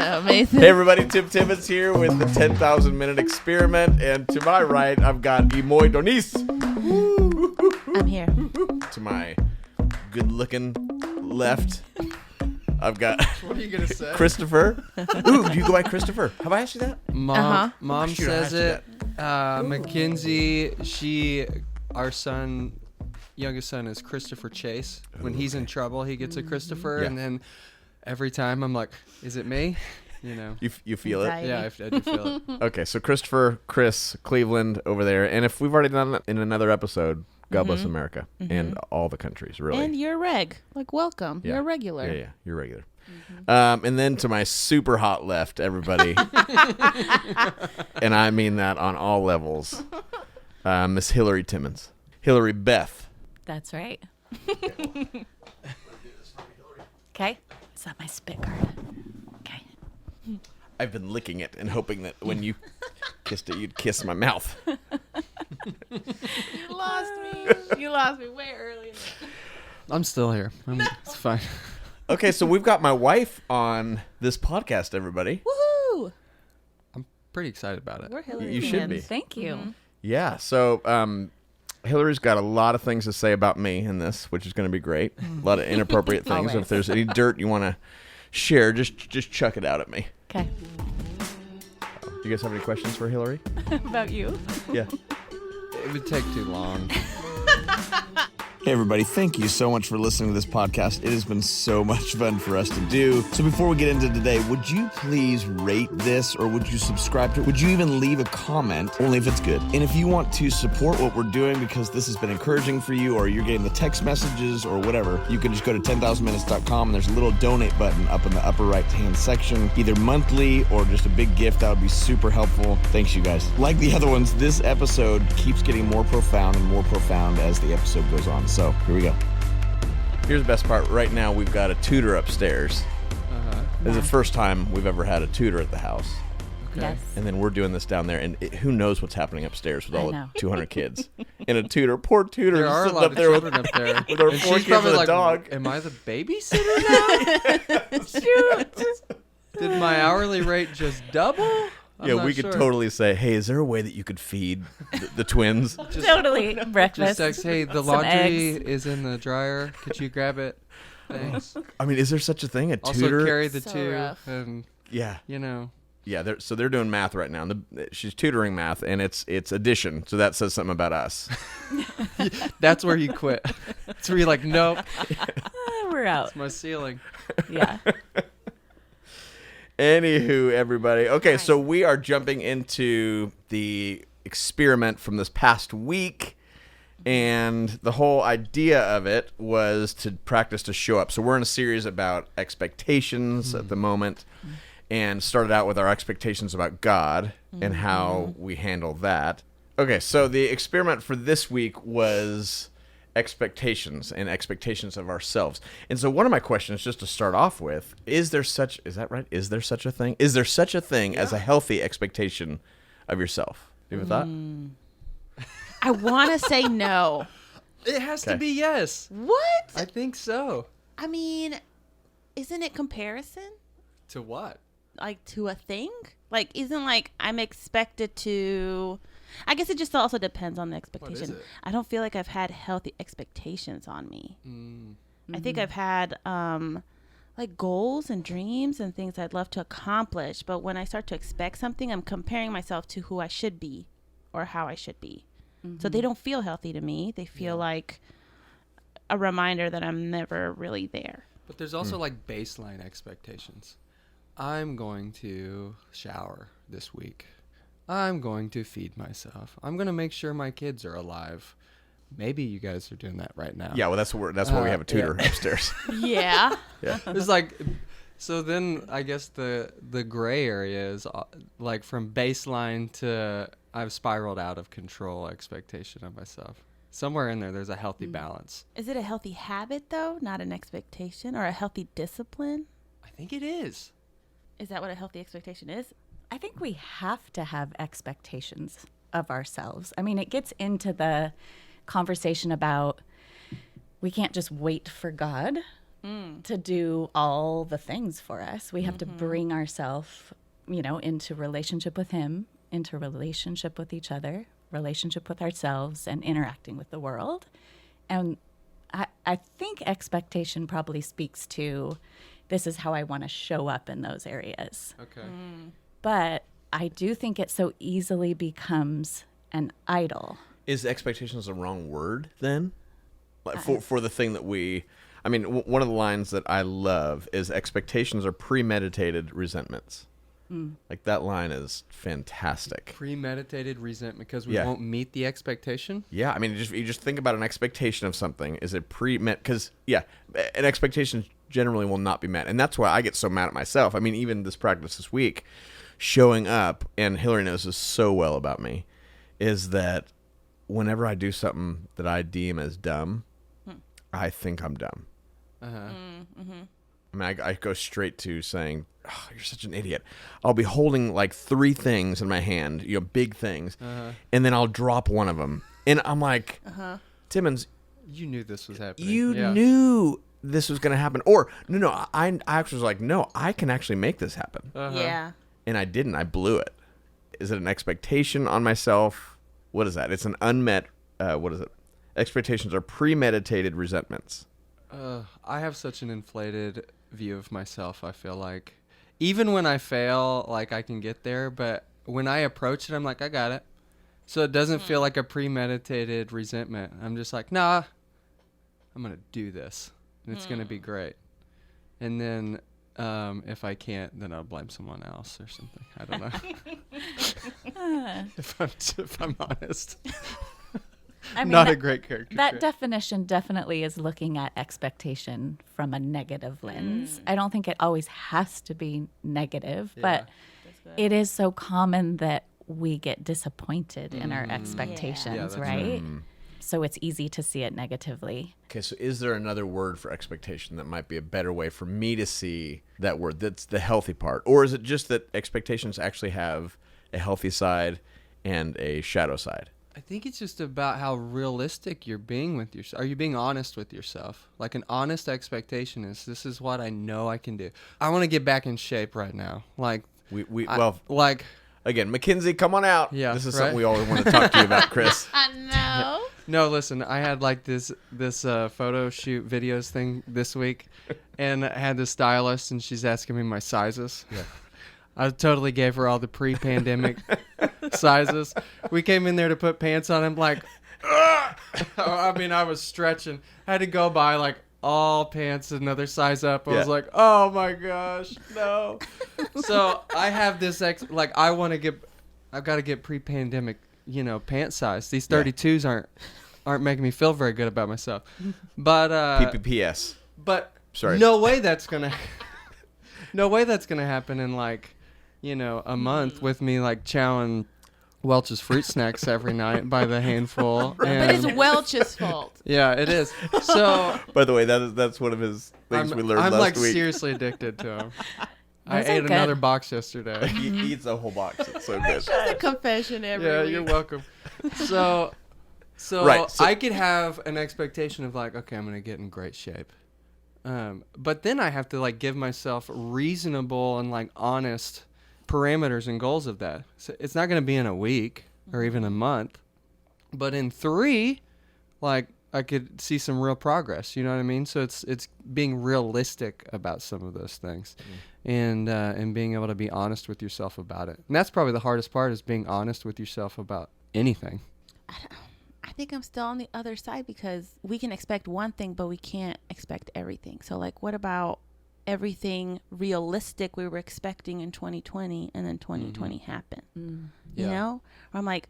Amazing. Hey everybody, Tim Timmons here with the 10,000 minute experiment, and to my right I've got Imoy Donis. I'm here. To my good looking left I've got What are you gonna say? Christopher. Ooh, do you go by Christopher? Have I asked you that? Mom I should have says asked it. Mackenzie, our youngest son is Christopher Chase. When he's in trouble, he gets a Christopher, Yeah. and then every time I'm like, is it me? You know. You feel it? Anxiety. Yeah, I do feel it. Okay, so Christopher, Chris, Cleveland over there, and if we've already done it in another episode, God bless America and all the countries, really. And you're reg. Like, welcome. Yeah. You're a regular. Yeah, you're regular. And then to my super hot left, everybody, and I mean that on all levels, Miss Hilary Timmons. Hilary Beth. That's right. Okay. Is that my spit guard? Okay. I've been licking it and hoping that when you kissed it, you'd kiss my mouth. You lost me. You lost me way early. I'm still here. It's fine. Okay, so we've got my wife on this podcast, everybody. Woohoo! I'm pretty excited about it. We're Hilary. You should be. Timmons. Thank you. Yeah, so Hilary's got a lot of things to say about me in this, which is going to be great. A lot of inappropriate things. Always. If there's any dirt you want to share, just chuck it out at me. Okay. Do you guys have any questions for Hilary? About you? Yeah. It would take too long. Hey everybody, thank you so much for listening to this podcast. It has been so much fun for us to do. So before we get into today, would you please rate this, or would you subscribe to it? Would you even leave a comment, only if it's good? And if you want to support what we're doing because this has been encouraging for you, or you're getting the text messages or whatever, you can just go to 10,000minutes.com and there's a little donate button up in the upper right hand section, either monthly or just a big gift. That would be super helpful. Thanks you guys. Like the other ones, this episode keeps getting more profound and more profound as the episode goes on. So here we go. Here's the best part. Right now we've got a tutor upstairs. This is the first time we've ever had a tutor at the house. Okay. Yes. And then we're doing this down there, and who knows what's happening upstairs with all I the know. 200 kids. And a tutor, poor tutor, There are a sitting lot up of there with, children up there. with our And 4 she's kids probably and a like, dog. am I the babysitter now? Shoot. Did my hourly rate just double? I'm Yeah, not we could sure. totally say, hey, is there a way that you could feed the twins? Totally. Breakfast. Just text, hey, the Some laundry eggs. is in the dryer. Could you grab it? Thanks. I mean, is there such a thing, a Also tutor? carry the So two, rough. and Yeah. you know. Yeah, they're doing math right now. And she's tutoring math, and it's addition, so that says something about us. That's where you quit. That's where you're like, nope, We're out. it's my ceiling. Yeah. Anywho, everybody. Okay, so we are jumping into the experiment from this past week, and the whole idea of it was to practice to show up. So we're in a series about expectations at the moment, and started out with our expectations about God and how we handle that. Okay, so the experiment for this week was expectations and expectations of ourselves. And so one of my questions, just to start off with, is there such a thing? Is there such a thing as a healthy expectation of yourself? You ever thought? I want to say no. It has to Okay. be yes. What? I think so. I mean, isn't it comparison? To what? Like, to a thing? Like, isn't like I'm expected to... I guess it just also depends on the expectation. it? I don't feel like I've had healthy expectations on me. I think I've had like goals and dreams and things I'd love to accomplish. But when I start to expect something, I'm comparing myself to who I should be or how I should be. So they don't feel healthy to me. They feel like a reminder that I'm never really there. But there's also like baseline expectations. I'm going to shower this week. I'm going to feed myself. I'm going to make sure my kids are alive. Maybe you guys are doing that right now. Yeah, well, that's why we have a tutor upstairs. Yeah. It's like, so then I guess the gray area is like from baseline to I've spiraled out of control expectation of myself. Somewhere in there's a healthy balance. Is it a healthy habit, though, not an expectation, or a healthy discipline? I think it is. Is that what a healthy expectation is? I think we have to have expectations of ourselves. I mean, it gets into the conversation about we can't just wait for God to do all the things for us. We have to bring ourselves, into relationship with him, into relationship with each other, relationship with ourselves, and interacting with the world. And I think expectation probably speaks to, this is how I want to show up in those areas. Okay. But I do think it so easily becomes an idol. Is expectations the wrong word then? Like for the thing that one of the lines that I love is expectations are premeditated resentments. Like that line is fantastic. Premeditated resentment because we won't meet the expectation? Yeah, I mean, you just think about an expectation of something. Is it pre-met? Because, an expectation generally will not be met. And that's why I get so mad at myself. I mean, even this practice this week, showing up, and Hilary knows this so well about me, is that whenever I do something that I deem as dumb, I think I'm dumb. Uh-huh. I mean, I go straight to saying, oh, you're such an idiot. I'll be holding like 3 things in my hand, big things, and then I'll drop one of them. And I'm like, Timmons, you knew this was happening. You knew this was going to happen. Or, no, I actually was like, no, I can actually make this happen. Yeah. And I didn't. I blew it. Is it an expectation on myself? What is that? It's an unmet, what is it? Expectations are premeditated resentments. I have such an inflated view of myself, I feel like. Even when I fail, like I can get there, but when I approach it, I'm like, I got it. So it doesn't feel like a premeditated resentment. I'm just like, nah, I'm going to do this. And it's going to be great. And then if I can't, then I'll blame someone else or something. I don't know. if I'm honest. I mean, Not a great character That trait. definition definitely is looking at expectation from a negative lens. I don't think it always has to be negative, but it is so common that we get disappointed in our expectations, right? So it's easy to see it negatively. Okay, so is there another word for expectation that might be a better way for me to see that word? That's the healthy part. Or is it just that expectations actually have a healthy side and a shadow side? I think it's just about how realistic you're being with yourself. Are you being honest with yourself? Like an honest expectation is, this is what I know I can do. I want to get back in shape right now. Like again, Mackenzie, come on out. Yeah, this is right? something we always want to talk to you about, Chris. I know. No, listen, I had like this photo shoot videos thing this week, and I had this stylist, and she's asking me my sizes. Yeah. I totally gave her all the pre-pandemic sizes. We came in there to put pants on. I'm like, I mean, I was stretching. I had to go buy like all pants another size up. I was like, oh my gosh, no. So I have this I've got to get pre-pandemic, pant size. These 32s aren't making me feel very good about myself. But PPPS. But sorry, no way that's gonna happen in like, a month with me like chowing Welch's fruit snacks every night by the handful. But it's Welch's fault. Yeah, it is. So, by the way, that's one of his things we learned last week. I'm like seriously addicted to them. I ate another box yesterday. He eats a whole box. It's so good. It's just a confession every week. You're welcome. So right, I could have an expectation of like, okay, I'm going to get in great shape. But then I have to like give myself reasonable and like honest parameters and goals of that. So it's not going to be in a week or even a month, but in 3, like I could see some real progress. You know what I mean? So it's being realistic about some of those things, and being able to be honest with yourself about it. And that's probably the hardest part, is being honest with yourself about anything. I think I'm still on the other side, because we can expect one thing, but we can't expect everything. So like, what about everything realistic we were expecting in 2020 and then 2020 happened? You know? Or I'm like,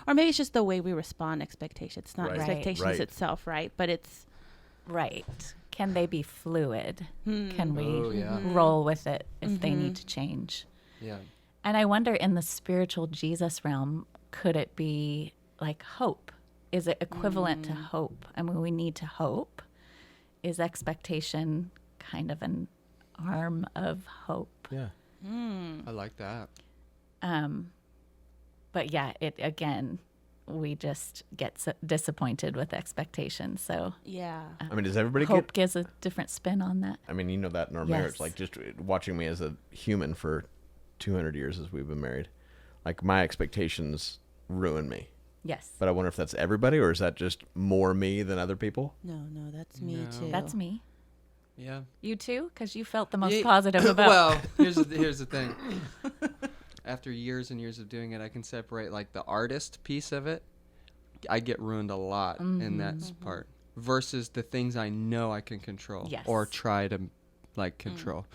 or maybe it's just the way we respond to expectations. It's not expectations itself, right? But it's Can they be fluid? Can we roll with it if they need to change? Yeah. And I wonder, in the spiritual Jesus realm, could it be like hope? Is it equivalent to hope? I mean, we need to hope. Is expectation kind of an arm of hope? Yeah. I like that. But yeah, it again, we just get disappointed with expectations. So Yeah. I mean, does everybody hope gives a different spin on that. I mean, you know that in our Yes. marriage, like just watching me as a human for 200 years as we've been married, like my expectations ruin me. Yes. But I wonder if that's everybody, or is that just more me than other people? No, that's me No. too. That's me. Yeah. You too? Because you felt the most Yeah, positive about. Well, here's the thing. After years and years of doing it, I can separate like the artist piece of it. I get ruined a lot in that part versus the things I know I can control Yes. or try to like control.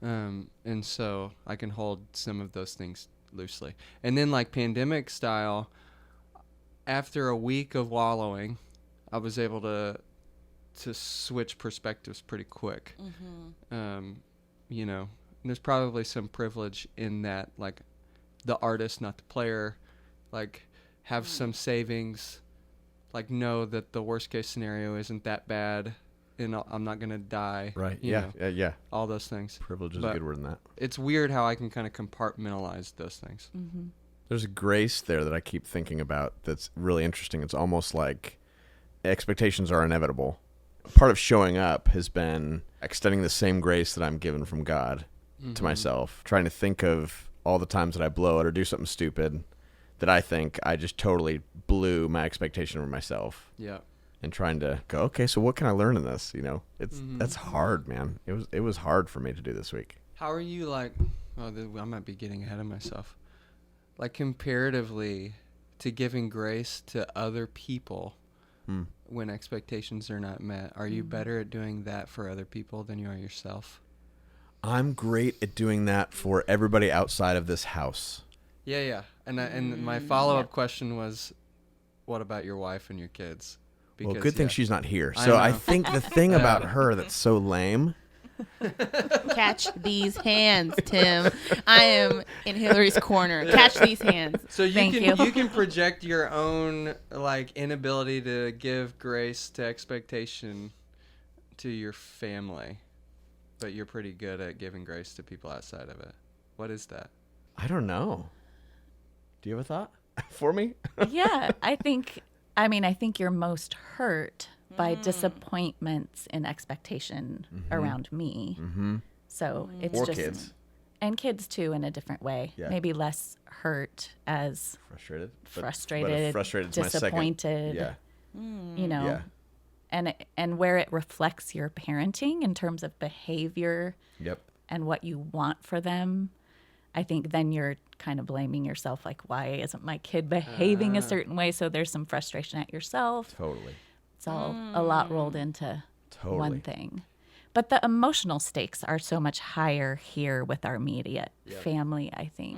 And so I can hold some of those things loosely. And then like pandemic style, after a week of wallowing, I was able to switch perspectives pretty quick. You know, and there's probably some privilege in that, like the artist, not the player, like have some savings, like know that the worst case scenario isn't that bad and I'm not going to die. Right. you Yeah. know, Yeah. all those things. Privilege is But a good word in that. It's weird how I can kind of compartmentalize those things. There's a grace there that I keep thinking about that's really interesting. It's almost like expectations are inevitable. Part of showing up has been extending the same grace that I'm given from God to myself, trying to think of all the times that I blow it or do something stupid that I think I just totally blew my expectation of myself. Yeah. And trying to go, okay, so what can I learn in this? You know, that's hard, man. It was hard for me to do this week. How are you like, I might be getting ahead of myself. Like comparatively to giving grace to other people when expectations are not met, are you better at doing that for other people than you are yourself? I'm great at doing that for everybody outside of this house. Yeah. And my follow-up question was, what about your wife and your kids? Well, good thing she's not here. I So I know. think the thing about her that's so lame. Catch these hands, Tim. I am in Hilary's corner. Catch these hands. So Thank you you. can project your own like inability to give grace to expectation to your family, but you're pretty good at giving grace to people outside of it. What is that? I don't know. Do you have a thought for me? Yeah, I think you're most hurt by disappointments in expectation around me. So it's Or just kids. and kids too in a different way. Yeah. Maybe less hurt as Frustrated. frustrated, Frustrated's my second. disappointed. Yeah. You know, and where it reflects your parenting in terms of behavior Yep. and what you want for them. I think then you're kind of blaming yourself, like, why isn't my kid behaving a certain way? So there's some frustration at yourself. Totally. It's all a lot rolled into Totally. one thing. But the emotional stakes are so much higher here with our immediate family, I think,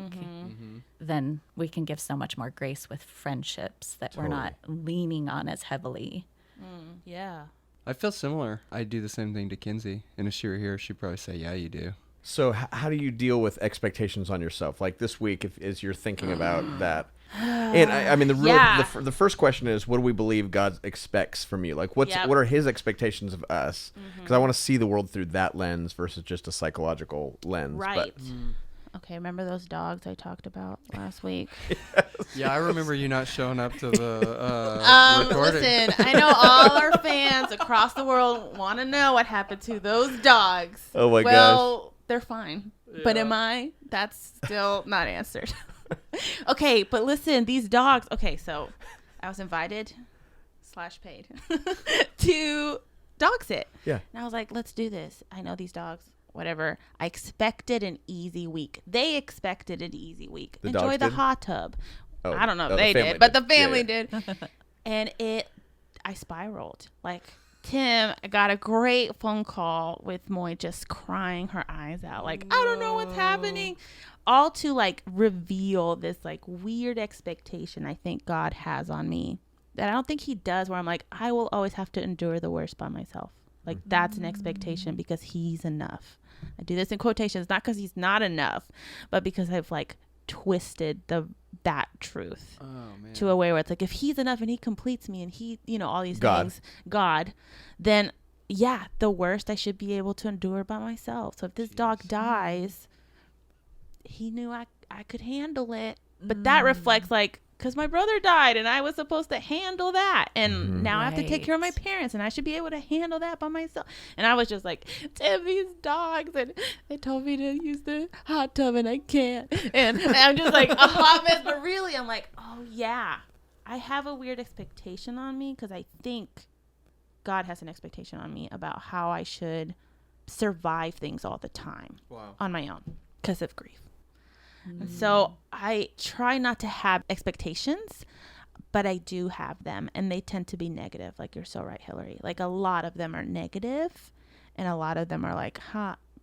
than we can give so much more grace with friendships that we're not leaning on as heavily. Yeah. I feel similar. I do the same thing to Kinsey, and if she were here, she'd probably say, "Yeah, you do." So how do you deal with expectations on yourself? Like this week, as you're thinking about that. And I mean, the first question is, what do we believe God expects from you? Like, what are His expectations of us? Because I want to see the world through that lens versus just a psychological lens. Right. Okay, remember those dogs I talked about last week? Yeah, I remember you not showing up to the recording. Listen, I know all our fans across the world want to know what happened to those dogs. Oh my gosh. They're fine. But am I? That's still not answered. Okay, but listen, these dogs. Okay, so I was invited / paid to dog sit. Yeah. And I was like, let's do this. I know these dogs. Whatever. I expected an easy week. They expected an easy week. The Enjoy dogs the did? hot tub. Oh, I don't know if the they family did, but the did. Yeah, family yeah. did. And I spiraled. Like, Tim, I got a great phone call with Moy just crying her eyes out. Like, I don't know what's happening. All to like reveal this like weird expectation I think God has on me that I don't think He does, where I'm like, I will always have to endure the worst by myself. Like, that's an expectation because He's enough. I do this in quotations, not because He's not enough, but because I've like twisted that truth to a way where it's like, if He's enough and He completes me and He, all these things, God, then yeah, the worst I should be able to endure by myself. So if this dog dies, He knew I could handle it. But that reflects like because my brother died and I was supposed to handle that. And now I have to take care of my Right. parents and I should be able to handle that by myself. And I was just like, Tim, these dogs. And they told me to use the hot tub and I can't. And I'm just like a hot mess. But really, I'm like, oh, yeah. I have a weird expectation on me because I think God has an expectation on me about how I should survive things all the time on my own because of grief. And so I try not to have expectations, but I do have them, and they tend to be negative. Like, you're so right, Hilary. Like, a lot of them are negative, and a lot of them are like,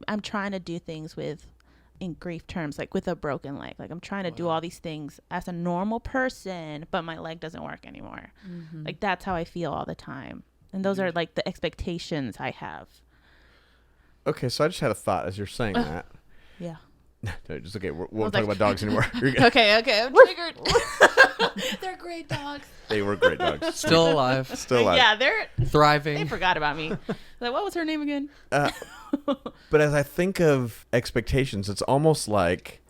I'm trying to do things in grief terms, like with a broken leg. Like, I'm trying to do all these things as a normal person, but my leg doesn't work anymore. Like, that's how I feel all the time. And those are like the expectations I have. Okay, so I just had a thought as you're saying that. Yeah. No, just okay. We won't talk about dogs anymore. You're good. Okay, I'm triggered. They're great dogs. They were great dogs. Still alive. Still alive. Yeah, they Thriving. forgot about me. Like, what was her name again? But as I think of expectations, it's almost like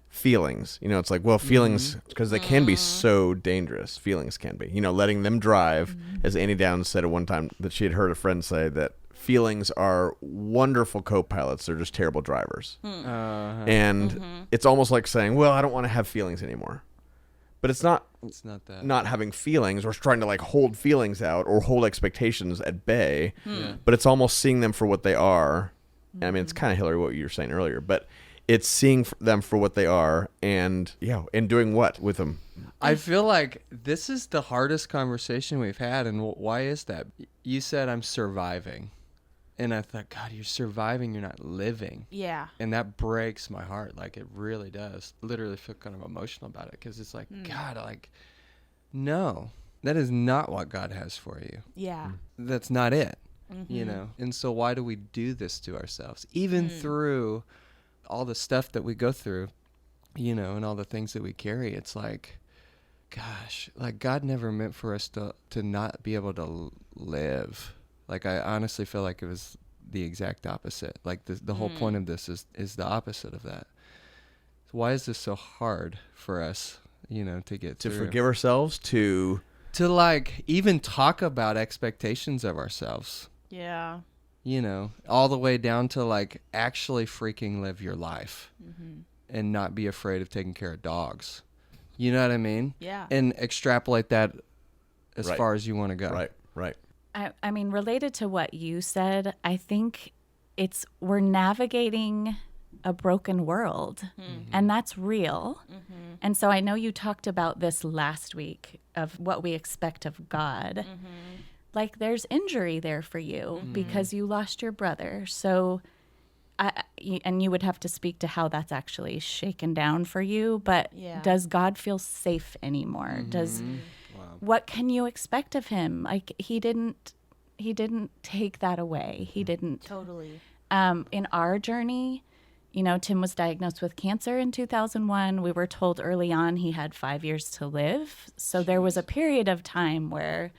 feelings. You know, it's like, well, feelings, because they can be so dangerous. Feelings can be. You know, letting them drive, as Annie Downs said at one time that she had heard a friend say that feelings are wonderful co-pilots. They're just terrible drivers. And it's almost like saying, well, I don't want to have feelings anymore. But it's not that. not having feelings or trying to like hold feelings out or hold expectations at bay. But it's almost seeing them for what they are. I mean, it's kind of Hilary what you were saying earlier, but it's seeing them for what they are and doing what with them. I feel like this is the hardest conversation we've had. And why is that? You said I'm surviving. And I thought, God, you're surviving. You're not living. Yeah. And that breaks my heart. Like, it really does. Literally feel kind of emotional about it. Because it's like, God, like, no. That is not what God has for you. Yeah. That's not it. You know? And so why do we do this to ourselves? Even through all the stuff that we go through, you know, and all the things that we carry, it's like, gosh, like God never meant for us to not be able to live. Like, I honestly feel like it was the exact opposite. Like, the whole point of this is the opposite of that. So why is this so hard for us, you know, to get To through? forgive ourselves, to like even talk about expectations of ourselves. Yeah. You know, all the way down to like actually freaking live your life and not be afraid of taking care of dogs. You know what I mean? Yeah. And extrapolate that as Right. far as you want to go. Right. I mean, related to what you said, I think we're navigating a broken world, and that's real. And so I know you talked about this last week of what we expect of God. Like, there's injury there for you because you lost your brother. So, and you would have to speak to how that's actually shaken down for you. But does God feel safe anymore? What can you expect of him? Like, he didn't take that away. He didn't. Totally. In our journey, you know, Tim was diagnosed with cancer in 2001. We were told early on he had 5 years to live. So there was a period of time where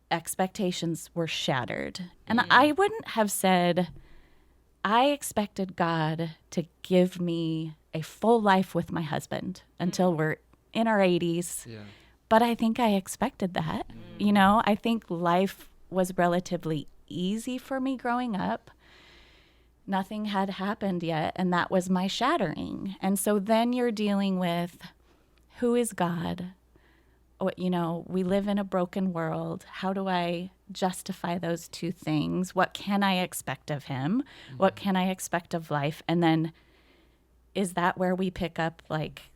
expectations were shattered. And I wouldn't have said, I expected God to give me a full life with my husband until we're in our 80s. Yeah. But I think I expected that. You know, I think life was relatively easy for me growing up. Nothing had happened yet, and that was my shattering. And so then you're dealing with, who is God? You know, we live in a broken world. How do I justify those two things? What can I expect of him? What can I expect of life? And then is that where we pick up, like,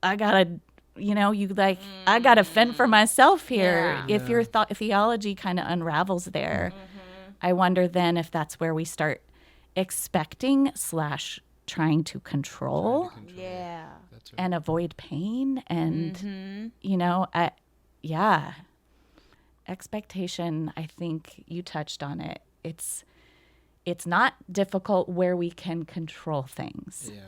I gotta, you know, I gotta fend for myself here. Yeah. If your theology kind of unravels there, I wonder then if that's where we start expecting / trying to control Yeah. That's right. and avoid pain. And, you know, expectation, I think you touched on it. It's not difficult where we can control things. Yeah.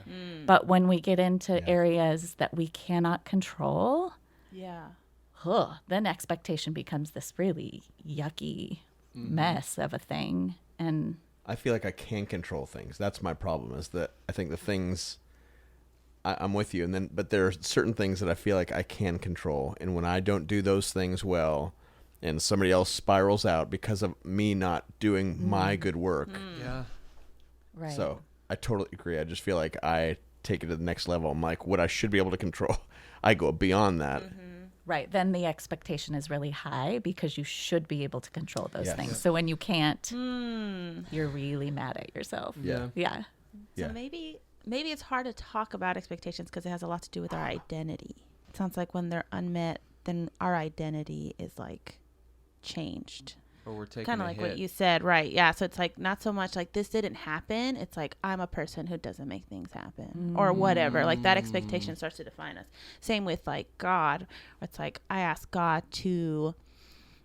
But when we get into areas that we cannot control, Yeah. then expectation becomes this really yucky mess of a thing. And I feel like I can control things. That's my problem, is that I think the things I'm with you. But there are certain things that I feel like I can control. And when I don't do those things well and somebody else spirals out because of me not doing my good work. Yeah. Right. So I totally agree. I just feel like I take it to the next level. I'm like, what I should be able to control, I go beyond that. Right. Then the expectation is really high because you should be able to control those Yes. things. So when you can't, you're really mad at yourself. Yeah. Yeah. So Yeah. maybe it's hard to talk about expectations because it has a lot to do with our identity. It sounds like when they're unmet, then our identity is like changed. Or we're taking Kind a of like hit. what you said, right? Yeah. So it's like not so much like this didn't happen. It's like I'm a person who doesn't make things happen or whatever. Like that expectation starts to define us. Same with like God. It's like I asked God to,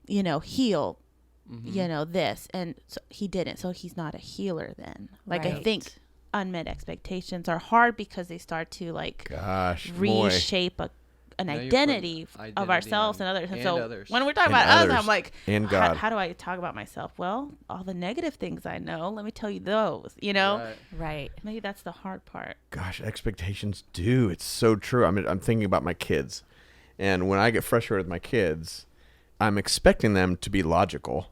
heal, this, and so he didn't. So he's not a healer then. Like I Right. think unmet expectations are hard because they start to like Gosh, reshape an Now you're identity putting of ourselves identity and others. on- And so and others. when we're talking And about us, others. I'm like, And God. how do I talk about myself? Well, all the negative things I know, let me tell you those, Right. Right. Maybe that's the hard part. Gosh, expectations do. It's so true. I mean, I'm thinking about my kids. And when I get frustrated with my kids, I'm expecting them to be logical.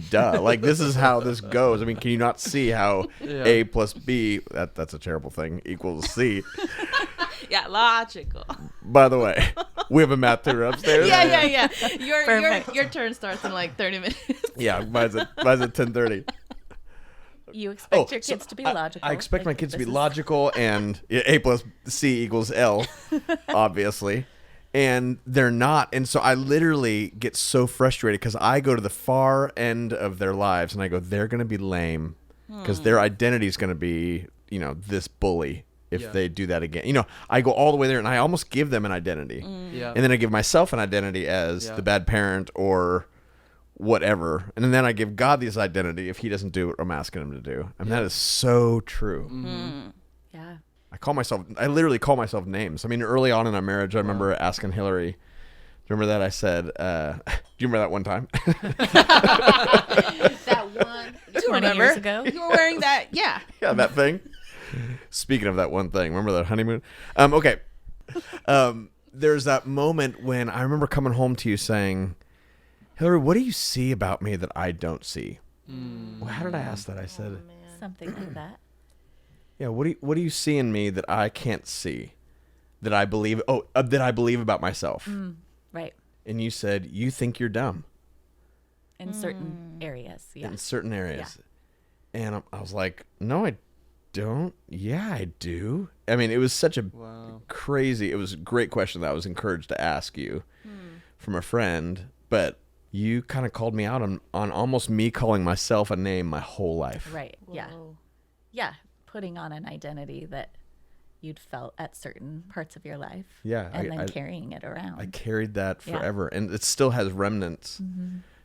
Duh. Like, this is how this goes. I mean, can you not see how Yeah. A plus B, that's a terrible thing, equals C? Yeah, logical. By the way, we have a math tutor upstairs. yeah. Perfect. Your turn starts in like 30 minutes. Yeah, mine's at 10:30. You expect your so kids to be logical. I expect my Like, kids to be this is- logical and A plus C equals L, obviously. And they're not. And so I literally get so frustrated because I go to the far end of their lives and I go, they're going to be lame because their identity is going to be, this bully if Yeah. they do that again. I go all the way there and I almost give them an identity. Yeah. And then I give myself an identity as Yeah. the bad parent or whatever. And then I give God this identity if he doesn't do what I'm asking him to do. And that is so true. Yeah. I literally call myself names. I mean, early on in our marriage, I remember asking Hilary, do you remember that? I said, do you remember that one time? That one. You 20 remember? years ago? You were wearing that. Yeah. Yeah, that thing. Speaking of that one thing, remember that honeymoon? Okay. There's that moment when I remember coming home to you saying, Hilary, what do you see about me that I don't see? Well, how did I ask that? I said, Something like that. yeah, what do you see in me that I can't see? That I believe about myself? Right. And you said, you think you're dumb In certain areas. Yeah. in certain areas. And I was like, no, I don't. Yeah, I do. I mean, it was such a Wow. crazy, it was a great question that I was encouraged to ask you from a friend, but you kind of called me out on almost me calling myself a name my whole life. Right. Yeah. Whoa. Yeah. Putting on an identity that you'd felt at certain parts of your life. Yeah, And then I carrying it around. I carried that Yeah. forever, and it still has remnants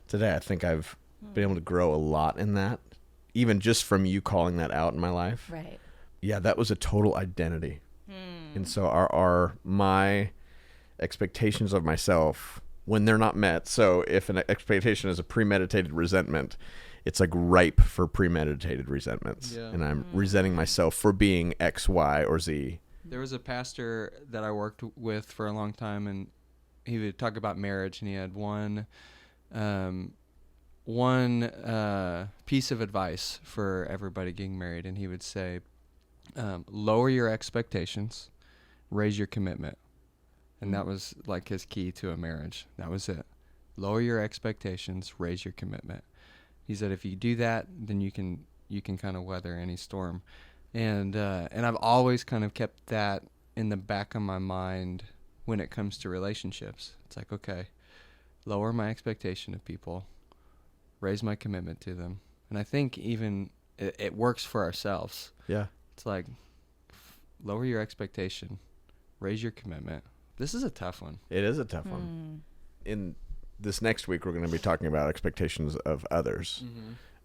today. I think I've been able to grow a lot in that, even just from you calling that out in my life. Right. Yeah, that was a total identity. And so my expectations of myself, when they're not met, so if an expectation is a premeditated resentment, it's like ripe for premeditated resentments. Yeah. And I'm resenting myself for being X, Y, or Z. There was a pastor that I worked with for a long time, and he would talk about marriage, and he had one piece of advice for everybody getting married, and he would say, lower your expectations, raise your commitment. And that was like his key to a marriage. That was it. Lower your expectations, raise your commitment. He said if you do that, then you can kind of weather any storm. And I've always kind of kept that in the back of my mind when it comes to relationships. It's like, okay, lower my expectation of people, raise my commitment to them. And I think even it works for ourselves. Yeah. It's like, lower your expectation, raise your commitment. This is a tough one. It is a tough one. In this next week, we're going to be talking about expectations of others,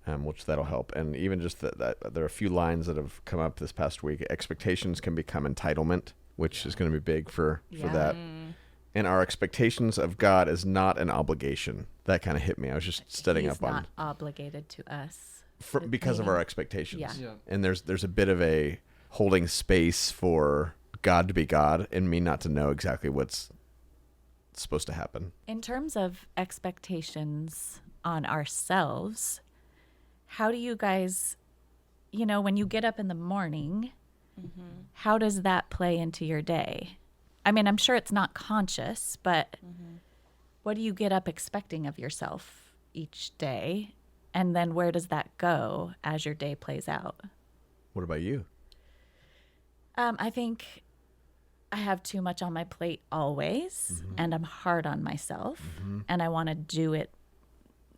which that'll help. And even just that there are a few lines that have come up this past week. Expectations can become entitlement, which is going to be big for that. And our expectations of God is not an obligation. That kind of hit me. I was just studying He's up on not obligated to us. because of our Meaning- expectations. Yeah. And there's a bit of a holding space for God to be God and me not to know exactly what's supposed to happen. In terms of expectations on ourselves, how do you guys, when you get up in the morning, how does that play into your day? I mean, I'm sure it's not conscious, but what do you get up expecting of yourself each day? And then where does that go as your day plays out? What about you? I think I have too much on my plate always, and I'm hard on myself, and I want to do it,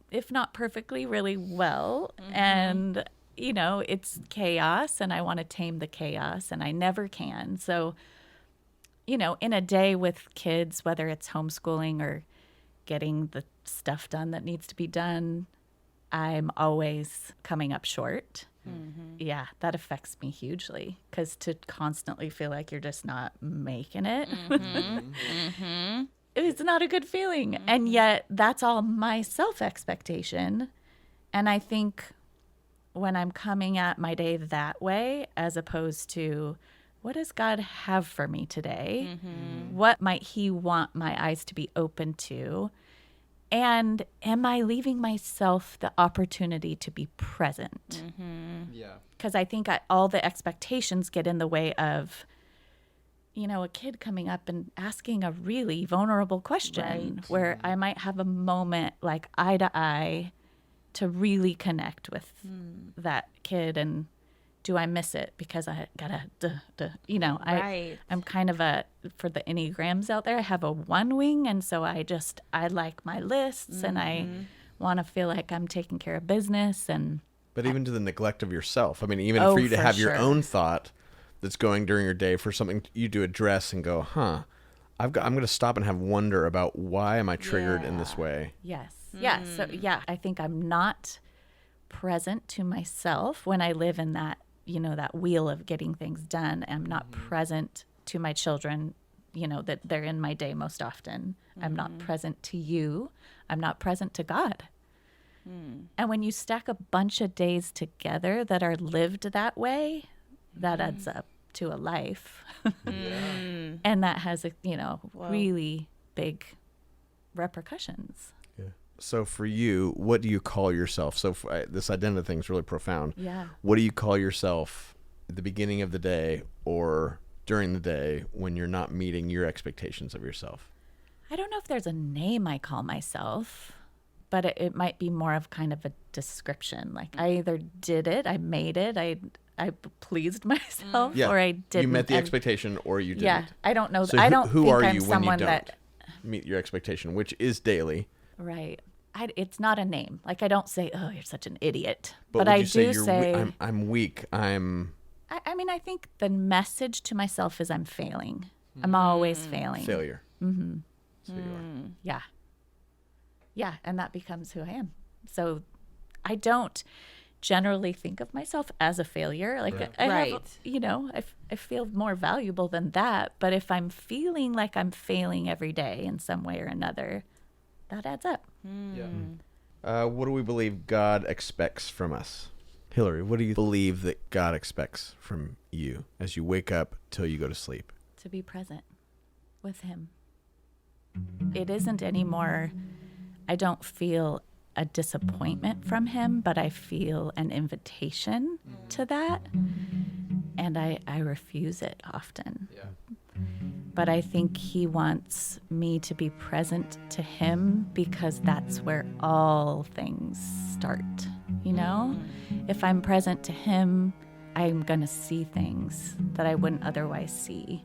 if not perfectly, really well. And, it's chaos, and I want to tame the chaos, and I never can. So, in a day with kids, whether it's homeschooling or getting the stuff done that needs to be done, I'm always coming up short. Yeah, that affects me hugely, because to constantly feel like you're just not making it, it's not a good feeling. And yet that's all my self-expectation. And I think when I'm coming at my day that way, as opposed to what does God have for me today? What might he want my eyes to be open to? And am I leaving myself the opportunity to be present? Yeah. Because I think all the expectations get in the way of, a kid coming up and asking a really vulnerable question where I might have a moment like eye to eye to really connect with that kid. And do I miss it because I gotta, I'm kind of for the Enneagrams out there, I have a 1 wing. And so I like my lists and I want to feel like I'm taking care of business. But even to the neglect of yourself. I mean, even for you to have your own thought that's going during your day for something you to address and go, I'm going to stop and have wonder about why am I triggered in this way? Yes. Yeah. So I think I'm not present to myself when I live in that, that wheel of getting things done. I'm not present to my children, that they're in my day most often. I'm not present to you. I'm not present to God. And when you stack a bunch of days together that are lived that way, that adds up to a life. And that has, really big repercussions. Yeah. So for you, what do you call yourself? So this identity thing is really profound. Yeah. What do you call yourself at the beginning of the day or during the day when you're not meeting your expectations of yourself? I don't know if there's a name I call myself, but it might be more of kind of a description. Like I either did it, I made it, I pleased myself, or I didn't. You met the expectation, or you didn't. Yeah, I don't know. So I don't who think are I'm you when someone you don't that meet your expectation, which is daily. Right. It's not a name. Like I don't say, "Oh, you're such an idiot," but I you do say, "I'm weak." I mean, I think the message to myself is I'm failing. I'm always failing. Failure. Mm-hmm. So you are. Yeah. Yeah, and that becomes who I am. So I don't generally think of myself as a failure. Like I have, I feel more valuable than that. But if I'm feeling like I'm failing every day in some way or another, that adds up. Yeah. What do we believe God expects from us? Hilary, what do you believe that God expects from you as you wake up till you go to sleep? To be present with him. It isn't anymore, I don't feel a disappointment from him, but I feel an invitation to that. And I refuse it often. Yeah. But I think he wants me to be present to him because that's where all things start. If I'm present to him, I'm going to see things that I wouldn't otherwise see.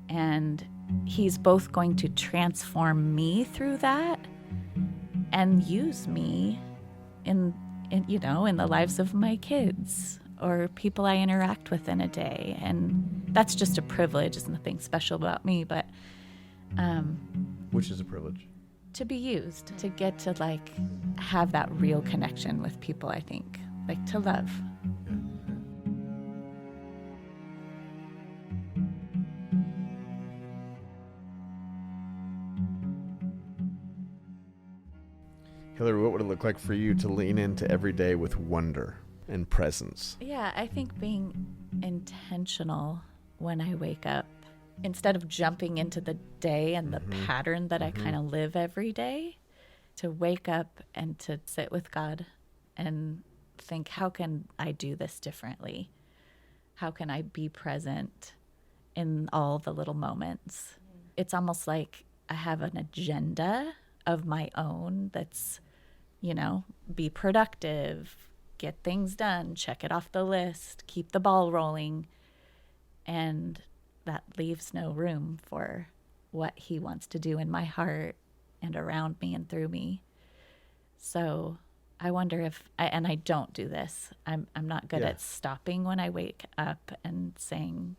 And he's both going to transform me through that and use me in the lives of my kids or people I interact with in a day. And that's just a privilege. It's nothing special about me, but which is a privilege. To be used, to get to have that real connection with people, I think, to love. Hilary, what would it look like for you to lean into every day with wonder and presence? Yeah, I think being intentional when I wake up, instead of jumping into the day and the pattern that I kind of live every day, to wake up and to sit with God and think, how can I do this differently? How can I be present in all the little moments? It's almost like I have an agenda of my own that's, be productive, get things done, check it off the list, keep the ball rolling. And that leaves no room for what he wants to do in my heart and around me and through me. So I wonder if, and I don't do this, I'm not good at stopping when I wake up and saying,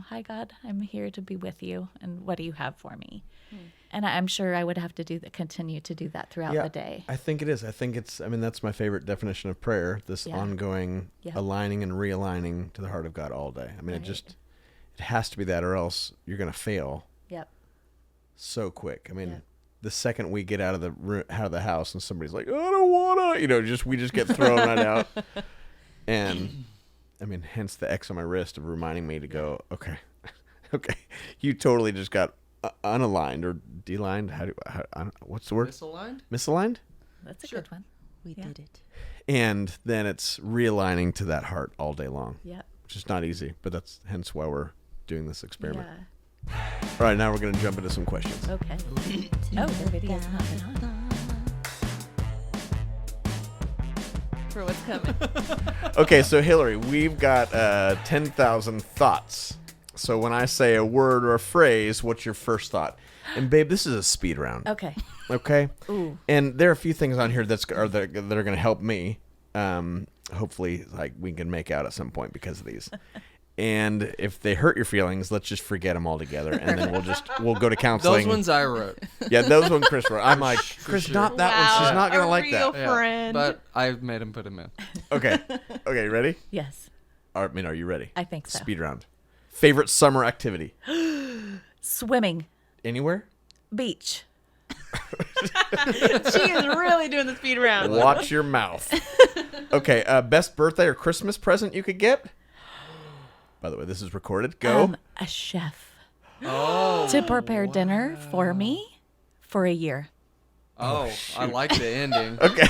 hi, God, I'm here to be with you. And what do you have for me? And I'm sure I would have to continue to do that throughout the day. I think it is. I think that's my favorite definition of prayer, this ongoing aligning and realigning to the heart of God all day. I mean, it has to be that, or else you're going to fail so quick. I mean, the second we get out of the house and somebody's like, I don't want to, we just get thrown right out. And I mean, hence the X on my wrist of reminding me to go, okay, you totally just got unaligned or delined. What's the word? Misaligned? That's a good one. We did it. And then it's realigning to that heart all day long. Yep. Which is not easy, but that's hence why we're doing this experiment. Yeah. All right, now we're going to jump into some questions. Okay. Oh, their video is not been on. For what's coming. Okay, so Hilary, we've got 10,000 thoughts. So when I say a word or a phrase, what's your first thought? And babe, this is a speed round. Okay. Okay. Ooh. And there are a few things on here that are going to help me. Hopefully, like we can make out at some point because of these. And if they hurt your feelings, let's just forget them altogether, and then we'll go to counseling. Those ones I wrote. Yeah, those ones Chris wrote. I'm like, Chris, not that one. She's not gonna like that. Friend. But I made him put them in. Okay. Okay. Ready? Yes. Are you ready? I think so. Speed round. Favorite summer activity? Swimming. Anywhere? Beach. She is really doing the speed round. Watch your mouth. Okay. Best birthday or Christmas present you could get? By the way, this is recorded. Go. A chef. Oh. To prepare dinner for me for a year. Oh, I like the ending. Okay.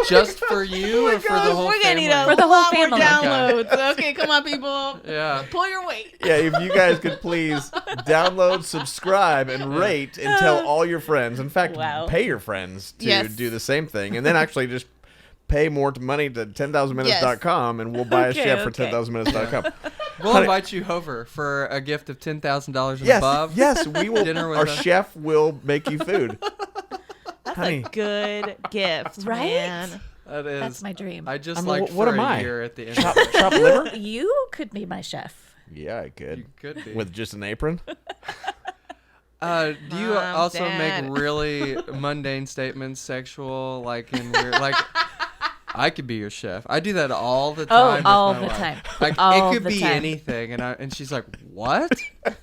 Just for you or for the whole We're family? gonna need For the whole more family. downloads. Okay, come on, people. Yeah. Pull your weight. Yeah, if you guys could please download, subscribe, and rate, and tell all your friends. In fact, Wow. pay your friends to do the same thing, and then actually just pay more money to 10,000minutes.com, and we'll buy a chef for 10,000minutes.com. We'll invite you over for a gift of $10,000 and above. Yes, we will. Dinner with our us. chef will make you food. That's Honey. a good gift, Right? man. That is. That's my dream. I just mean, like what for am a I? year at the end. Chop liver? You could be my chef. Yeah, I could. You could be. With just an apron? Do you Mom, also Dad. make really mundane statements, sexual, like in weird, like I could be your chef. I do that all the time. with all my the wife. time. Like All it could the be time. anything, and she's like, "What?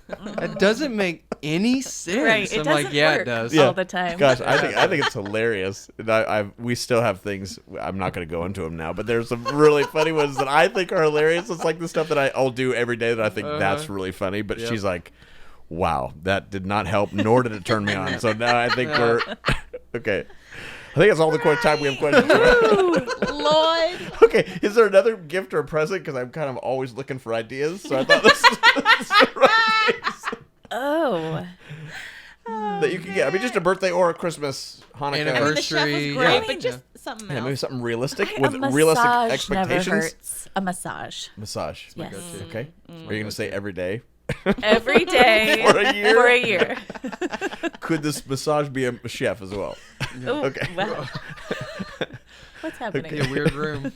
That doesn't make any sense." Right. It I'm doesn't like, "Yeah, work it does." Yeah. all the time. Gosh, I think it's hilarious. And we still have things. I'm not going to go into them now, but there's some really funny ones that I think are hilarious. It's like the stuff that I'll do every day that I think that's really funny. But she's like, "Wow, that did not help, nor did it turn me on." So now I think we're okay. I think that's all the time we have questions. Lloyd. Okay, is there another gift or present? Because I'm kind of always looking for ideas. So I thought this was the right things Oh. that you can get. I mean, just a birthday or a Christmas, Hanukkah. I mean, the chef Anniversary, is great, yeah. but just something Yeah, else. maybe something realistic A with realistic massage expectations. never hurts. A massage. Massage. Yes. Okay. Are you going to say every day? Every day. For a year? For a year. Could this massage be a chef as well? Ooh, Okay. Wow. What's happening? Be a weird room.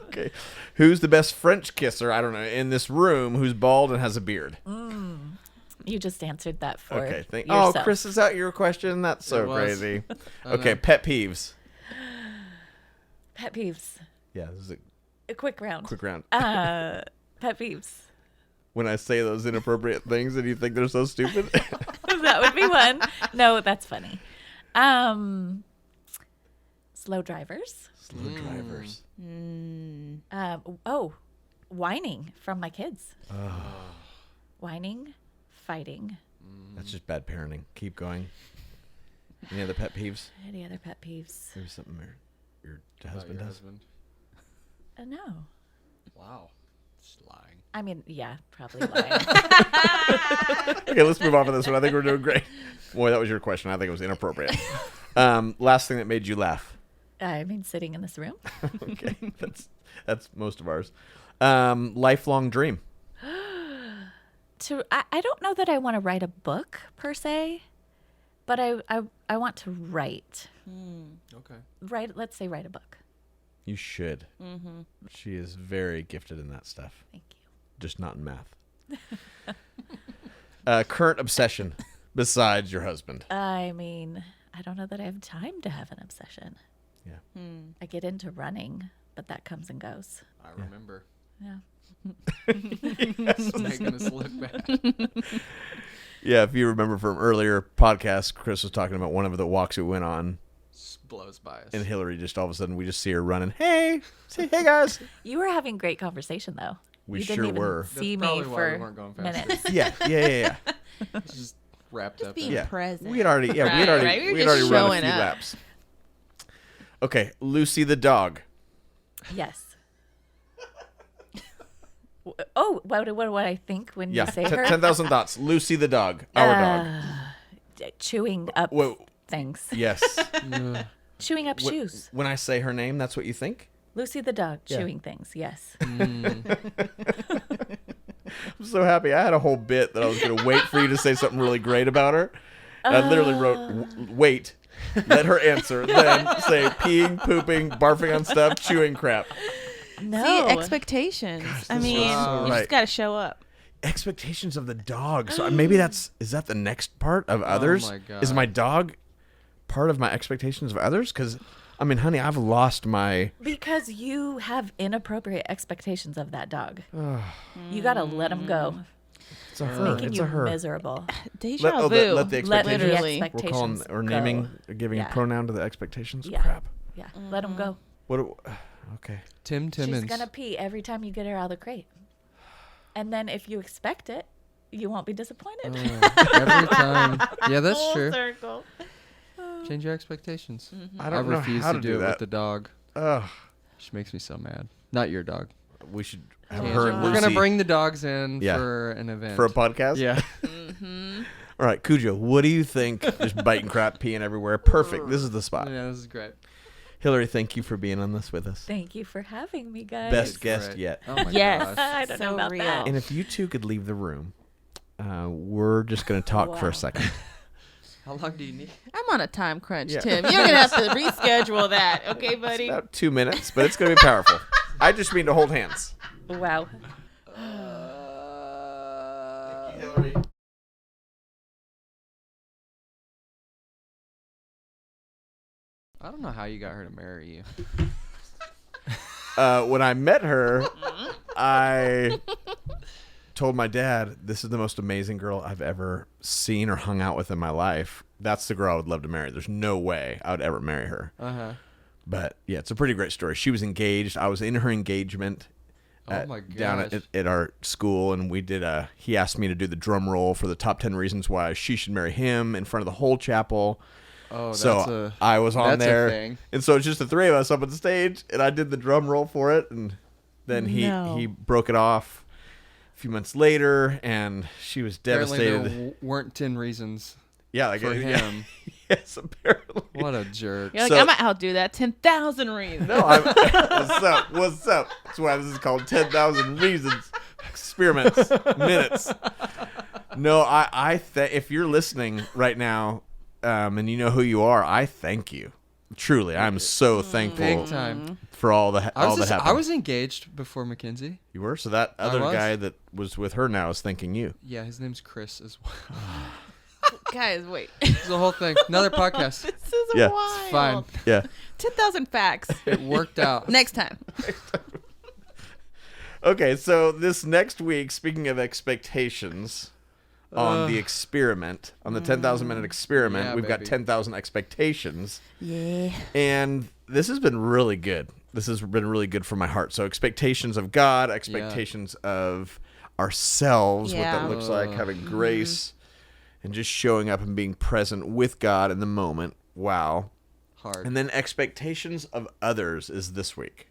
Okay. Who's the best French kisser, I don't know, in this room who's bald and has a beard? You just answered that for Okay. yourself. Oh, Chris, is that your question? That's so It was. crazy. I Okay. know. Pet peeves. Pet peeves. Yeah, this is a A quick round. quick round. Pet peeves. When I say those inappropriate things and you think they're so stupid. That would be one. No, that's funny. Slow drivers. Slow drivers. whining from my kids. Whining, fighting. That's just bad parenting. Keep going. Any other pet peeves? Any other pet peeves? Maybe something your About husband your does? husband? No. Wow. Just lying. I mean, yeah, probably lying. Okay, let's move on from this one. I think we're doing great. Boy, that was your question. I think it was inappropriate. Last thing that made you laugh. I mean, sitting in this room. Okay, that's most of ours. Lifelong dream. I don't know that I want to write a book per se, but I want to write. Okay. Let's say write a book. You should. Mm-hmm. She is very gifted in that stuff. Thank you. Just not in math. Current obsession besides your husband. I mean, I don't know that I have time to have an obsession. Yeah. I get into running, but that comes and goes. I remember. Yeah. It's making us look bad. Yeah, if you remember from earlier podcasts, Chris was talking about one of the walks we went on, Just blows by us. and Hilary just all of a sudden we just see her running. Hey, say hey guys. You were having great conversation though. We you sure didn't even were. see That's me probably why for we weren't going fast. minutes. Yeah. It's just wrapped up being in Yeah. present. We had already, we had Right, already, right. We were we had just already run a showing few up. laps. Okay, Lucy the dog. Yes. Oh, what do I think when Yeah, you say her? 10,000 thoughts. Lucy the dog, our dog. Chewing up Whoa, things. yes. Chewing up shoes. When I say her name, that's what you think? Lucy the dog, Yeah. chewing things. Yes. I'm so happy. I had a whole bit that I was going to wait for you to say something really great about her. I literally wrote, wait, let her answer, then say peeing, pooping, barfing on stuff, chewing crap. No. See, expectations. I mean, so you right. just got to show up. Expectations of the dog. So maybe is that the next part of others? my God. Is my dog part of my expectations of others? Because, I mean, honey, I've lost my... Because you have inappropriate expectations of that dog. You got to let him go. It's a her. Making It's you a her. miserable. Deja Let vu. the expectations... Literally. We'll call them, or naming, or giving Yeah. a pronoun to the expectations? Yeah. Crap. Yeah. Let him go. Okay. Tim Timmons. She's going to pee every time you get her out of the crate. And then if you expect it, you won't be disappointed. Every time. Yeah, that's Full true. circle. Change your expectations. I don't know refuse how to do it that. with the dog. Ugh. She makes me so mad. Not your dog. We should have We're her and gonna Lucy bring the dogs in Yeah. for an event. for a podcast? Yeah. All right, Cujo, what do you think? Just biting crap, peeing everywhere. Perfect. This is the spot. Yeah, this is great. Hilary, thank you for being on this with us. Thank you for having me, guys. Best guest Great. yet. Oh my Yes. gosh. I don't know So about real. that. And if you two could leave the room, we're just going to talk for Wow. a second. How long do you need? I'm on a time crunch, Yeah. Tim. You're going to have to reschedule that. Okay, buddy? About 2 minutes, but it's going to be powerful. I just mean to hold hands. Wow. Hilary. I don't know how you got her to marry you. When I met her, I told my dad, this is the most amazing girl I've ever seen or hung out with in my life. That's the girl I would love to marry. There's no way I would ever marry her. Uh-huh. But yeah, it's a pretty great story. She was engaged. I was in her engagement Oh my down gosh. at our school, and we did he asked me to do the drum roll for the top 10 reasons why she should marry him in front of the whole chapel. Oh, that's So I was on that's a there, thing. and so it's just the three of us up on the stage, and I did the drum roll for it, and then No. he broke it off a few months later, and she was Apparently devastated. there weren't 10 reasons Yeah, like for him. yes, apparently. What a jerk. You're like, So- I might outdo that 10,000 reasons. No, what's up? What's up? That's why this is called 10,000 Reasons Experiments Minutes. No, if you're listening right now, and you know who you are, I thank you. Truly, I'm so thankful Big time. for all that happened. I was engaged before Mackenzie. You were? So that other was. guy that was with her now is thanking you. Yeah, his name's Chris as well. Guys, wait. It's the whole thing. Another podcast. This is Yeah. wild. It's fine. Yeah. 10,000 facts. It worked out. Next time. Okay, so this next week, speaking of expectations on the experiment, on the 10,000 minute experiment, Yeah, we've got baby. 10,000 expectations. Yeah. And this has been really good. this has been really good for my heart. So expectations of God, expectations of ourselves, what that looks like, having grace, and just showing up and being present with God in the moment. Wow. Hard. And then expectations of others is this week,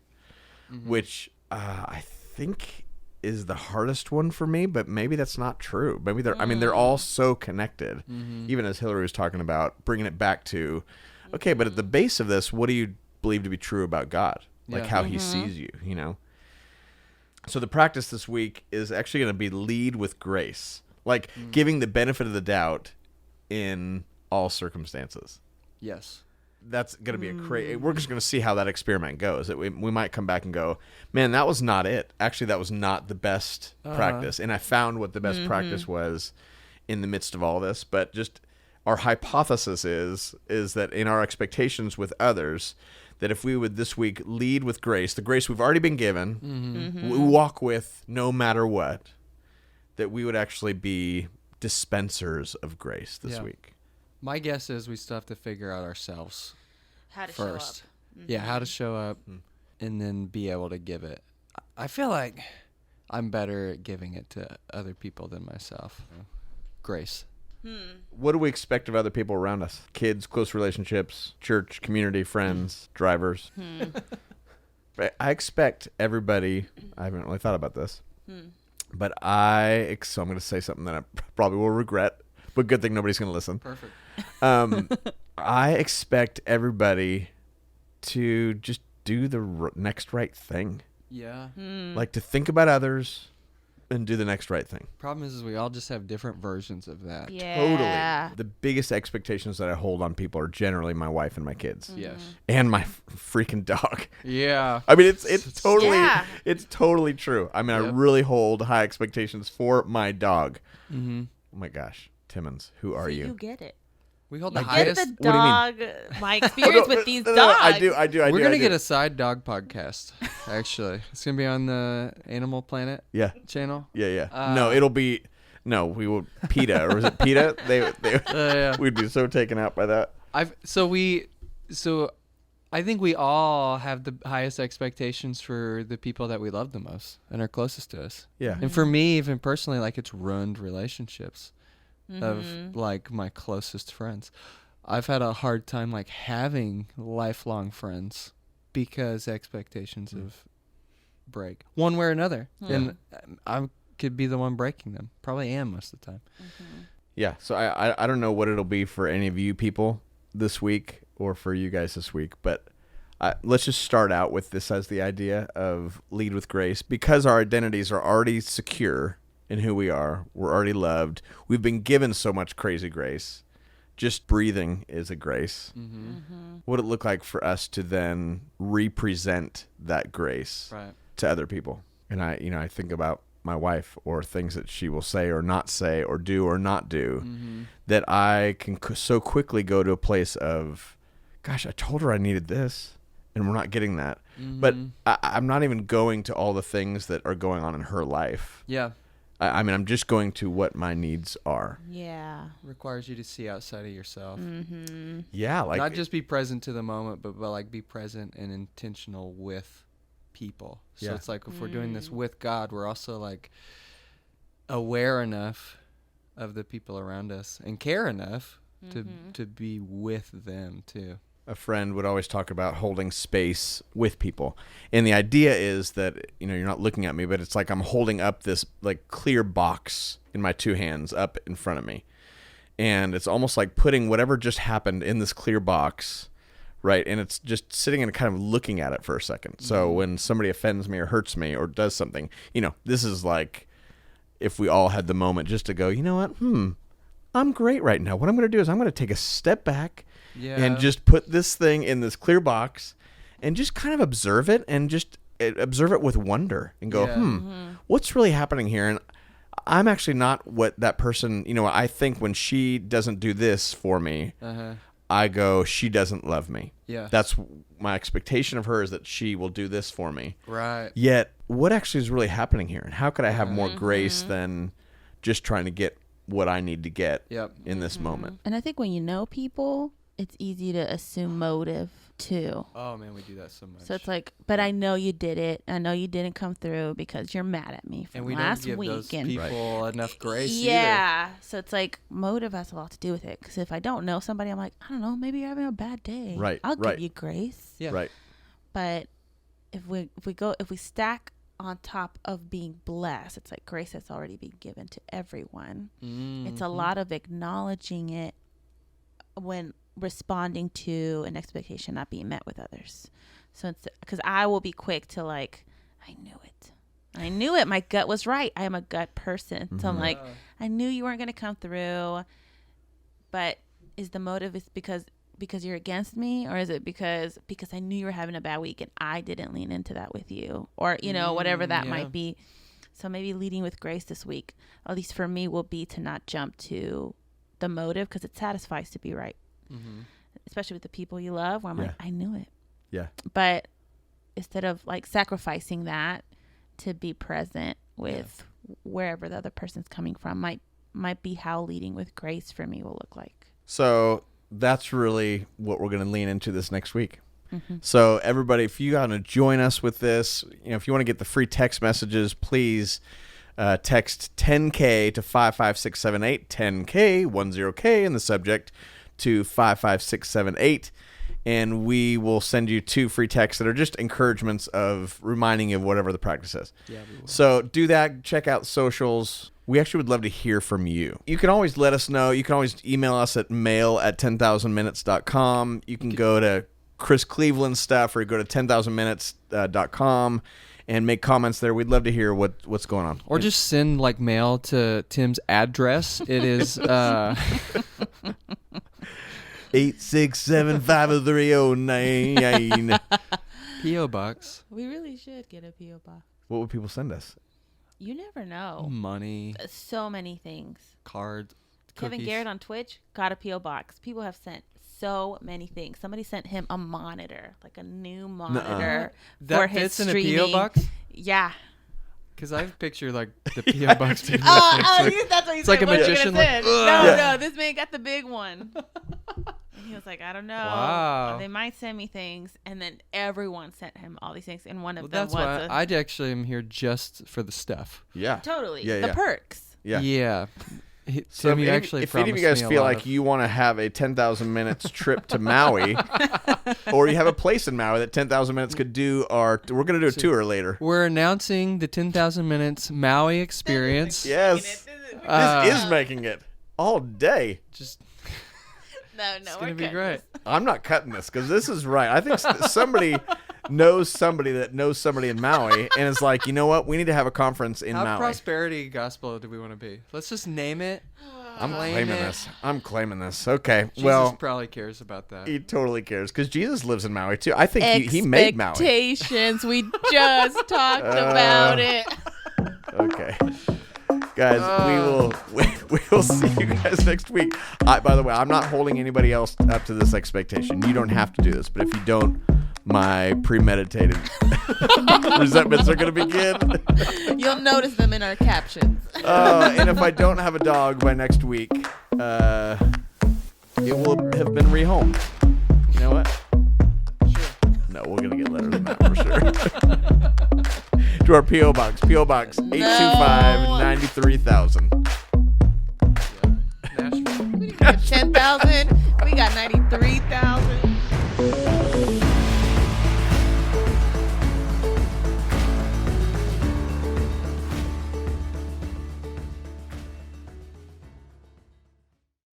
which I think is the hardest one for me, but maybe that's not true. Maybe they're all so connected, even as Hilary was talking about, bringing it back to, okay, but at the base of this, what do you believe to be true about God? Like how he sees you, you know? So the practice this week is actually going to be lead with grace, like giving the benefit of the doubt in all circumstances. Yes. That's going to be we're just going to see how that experiment goes. We might come back and go, man, that was not it. Actually, that was not the best practice. And I found what the best practice was in the midst of all this. But just our hypothesis is that in our expectations with others, that if we would this week lead with grace, the grace we've already been given, we walk with no matter what, that we would actually be dispensers of grace this week. My guess is we still have to figure out ourselves How to first. show up. Yeah, how to show up and then be able to give it. I feel like I'm better at giving it to other people than myself. Grace. What do we expect of other people around us? Kids, close relationships, church, community, friends, drivers. I expect everybody, I haven't really thought about this, but so I'm going to say something that I probably will regret, but good thing nobody's going to listen. Perfect. I expect everybody to just do the next right thing. Yeah. Like to think about others and do the next right thing. Problem is we all just have different versions of that. Yeah. Totally. The biggest expectations that I hold on people are generally my wife and my kids. Yes. And my freaking dog. Yeah. I mean, it's totally Yeah. it's totally true. I mean, I really hold high expectations for my dog. Oh my gosh, Timmons, who are you? You get it. We hold You the get highest. the dog. My experience with these dogs. I do. We're going to get a side dog podcast, actually. It's going to be on the Animal Planet channel. Yeah. We will PETA, or is it PETA? We'd be so taken out by that. So I think we all have the highest expectations for the people that we love the most and are closest to us. Yeah. And for me, even personally, like it's ruined relationships of like my closest friends. I've had a hard time like having lifelong friends because expectations of break one way or another. And I could be the one breaking them. Probably am most of the time. Yeah. So I don't know what it'll be for any of you people this week or for you guys this week, but let's just start out with this as the idea of lead with grace, because our identities are already secure in who we are. We're already loved. We've been given so much crazy grace. Just breathing is a grace. What would it look like for us to then represent that grace to other people? And I think about my wife or things that she will say or not say or do or not do, that I can so quickly go to a place of, gosh, I told her I needed this and we're not getting that. But I'm not even going to all the things that are going on in her life. Yeah. I mean, I'm just going to what my needs are. Yeah. Requires you to see outside of yourself. Yeah. Like not just be present to the moment, but like be present and intentional with people. So it's like if we're doing this with God, we're also like aware enough of the people around us and care enough to be with them too. A friend would always talk about holding space with people. And the idea is that, you're not looking at me, but it's like I'm holding up this like clear box in my two hands up in front of me. And it's almost like putting whatever just happened in this clear box, right? And it's just sitting and kind of looking at it for a second. So when somebody offends me or hurts me or does something, this is like if we all had the moment just to go, you know what? I'm great right now. What I'm going to do is I'm going to take a step back and just put this thing in this clear box and just kind of observe it and just observe it with wonder and go, what's really happening here? And I'm actually not what that person, I think when she doesn't do this for me, I go, she doesn't love me. Yeah. That's my expectation of her, is that she will do this for me. Right. Yet what actually is really happening here? And how could I have more grace than just trying to get what I need to get in this moment? And I think when you know people, it's easy to assume motive too. Oh man, we do that so much. So it's like, but I know you did it. I know you didn't come through because you're mad at me from and we last don't give week. those And people enough grace yeah. So it's like motive has a lot to do with it. Because if I don't know somebody, I'm like, I don't know, maybe you're having a bad day. Right, I'll right. give you grace. Yeah. Right. But if we stack on top of being blessed, it's like grace has already been given to everyone. Mm-hmm. It's a lot of acknowledging it when responding to an expectation not being met with others. So it's because I will be quick to like, I knew it. My gut was right. I am a gut person. So I'm like, I knew you weren't going to come through. But is the motive is because you're against me, or is it because I knew you were having a bad week and I didn't lean into that with you, or whatever that might be. So maybe leading with grace this week, at least for me, will be to not jump to the motive, because it satisfies to be right. Mm-hmm. Especially with the people you love, where I'm like, I knew it. Yeah. But instead of like sacrificing that to be present with wherever the other person's coming from, might be how leading with grace for me will look like. So that's really what we're going to lean into this next week. Mm-hmm. So everybody, if you want to join us with this, if you want to get the free text messages, please text 10K to 55678, 10K, 10K in the subject to 55678. And we will send you 2 free texts that are just encouragements of reminding you of whatever the practice is. Yeah, we will. So do that. Check out socials. We actually would love to hear from you. You can always let us know. You can always email us at mail@10,000minutes.com. You can go to Chris Cleveland stuff, or go to 10,000minutes.com and make comments there. We'd love to hear what's going on. Or just send like mail to Tim's address. It is 867-50309. P.O. Box. We really should get a P.O. box. What would people send us? You never know. Money. So many things. Cards. Kevin Cookies. Garrett on Twitch got a P.O. box. People have sent so many things. Somebody sent him a monitor, like a new monitor for That his fits in a streaming. P.O. box? Yeah. Because I picture like the P.O. box. Being That's what it's you like said. a What are you magician. gonna Like, send? No, this man got the big one. And he was like, I don't know. Wow. They might send me things. And then everyone sent him all these things. And one of well, them that's was why I actually am here just for the stuff. Yeah. totally Yeah, the yeah. perks. Yeah. Yeah. So Tim, you actually if any of you guys promised me a feel lot like of- you want to have a 10,000 minutes trip to Maui, or you have a place in Maui that 10,000 minutes could do, we're going to do a tour later. We're announcing the 10,000 minutes Maui experience. Yes. This is making it all day. Just It's gonna be great. I'm not cutting this because this is right. I think somebody knows somebody that knows somebody in Maui and is like, you know what? We need to have a conference in How Maui. prosperity gospel do we want to be? Let's just name it. I'm Claim claiming it. this. I'm claiming this. Okay. Jesus well, probably cares about that. he totally cares because Jesus lives in Maui too. I think he made Maui. Expectations. We just talked about it. Okay. Guys, we will see you guys next week. By the way, I'm not holding anybody else up to this expectation. You don't have to do this, but if you don't, my premeditated resentments are going to begin. You'll notice them in our captions. And if I don't have a dog by next week, it will have been rehomed. You know what? Sure. No, we're going to get letters on that for sure. To our P.O. Box. P.O. Box 825-93,000. Nashville. We got 10,000. We got 93,000.